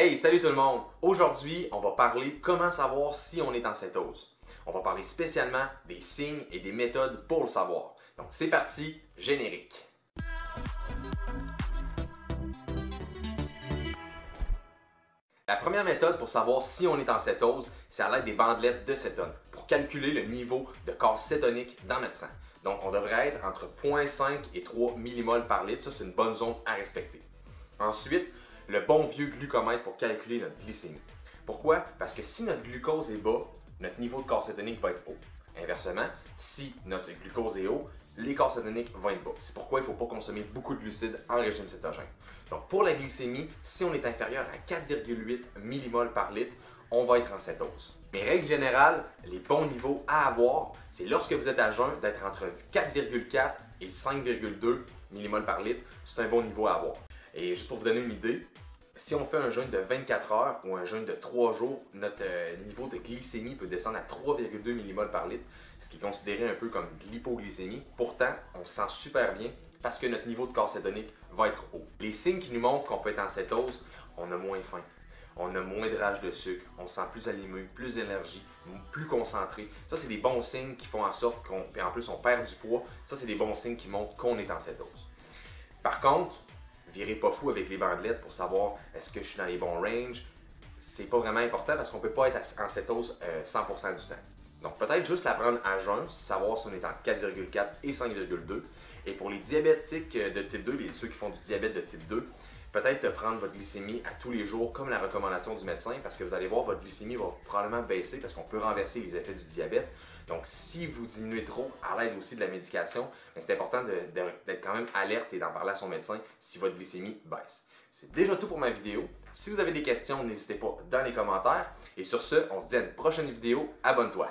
Hey, salut tout le monde! Aujourd'hui, on va parler comment savoir si on est en cétose. On va parler spécialement des signes et des méthodes pour le savoir. Donc c'est parti, générique! La première méthode pour savoir si on est en cétose, c'est à l'aide des bandelettes de cétone pour calculer le niveau de corps cétonique dans notre sang. Donc on devrait être entre 0,5 et 3 millimoles par litre, ça c'est une bonne zone à respecter. Ensuite, le bon vieux glucomètre pour calculer notre glycémie. Pourquoi? Parce que si notre glucose est bas, notre niveau de corps cétonique va être haut. Inversement, si notre glucose est haut, les corps cétoniques vont être bas. C'est pourquoi il ne faut pas consommer beaucoup de glucides en régime cétogène. Donc pour la glycémie, si on est inférieur à 4,8 millimoles par litre, on va être en cétose. Mais règle générale, les bons niveaux à avoir, c'est lorsque vous êtes à jeun d'être entre 4,4 et 5,2 millimoles par litre. C'est un bon niveau à avoir. Et juste pour vous donner une idée, si on fait un jeûne de 24 heures ou un jeûne de 3 jours, notre niveau de glycémie peut descendre à 3,2 millimoles par litre, ce qui est considéré un peu comme de l'hypoglycémie. Pourtant, on se sent super bien parce que notre niveau de corps cétonique va être haut. Les signes qui nous montrent qu'on peut être en cétose, on a moins faim, on a moins de rage de sucre, on se sent plus allumé, plus d'énergie, plus concentré. Ça, c'est des bons signes qui font en sorte qu'on, et en plus on perd du poids. Ça, c'est des bons signes qui montrent qu'on est en cétose. Par contre, virez pas fou avec les bandelettes pour savoir est-ce que je suis dans les bons ranges. C'est pas vraiment important parce qu'on peut pas être en cétose 100% du temps. Donc peut-être juste la prendre à jeun, savoir si on est entre 4,4 et 5,2. Et pour les diabétiques de type 2, ceux qui font du diabète de type 2, peut-être de prendre votre glycémie à tous les jours comme la recommandation du médecin parce que vous allez voir votre glycémie va probablement baisser parce qu'on peut renverser les effets du diabète. Donc si vous diminuez trop à l'aide aussi de la médication, c'est important d'être quand même alerte et d'en parler à son médecin si votre glycémie baisse. C'est déjà tout pour ma vidéo. Si vous avez des questions, n'hésitez pas dans les commentaires. Et sur ce, on se dit à une prochaine vidéo. Abonne-toi!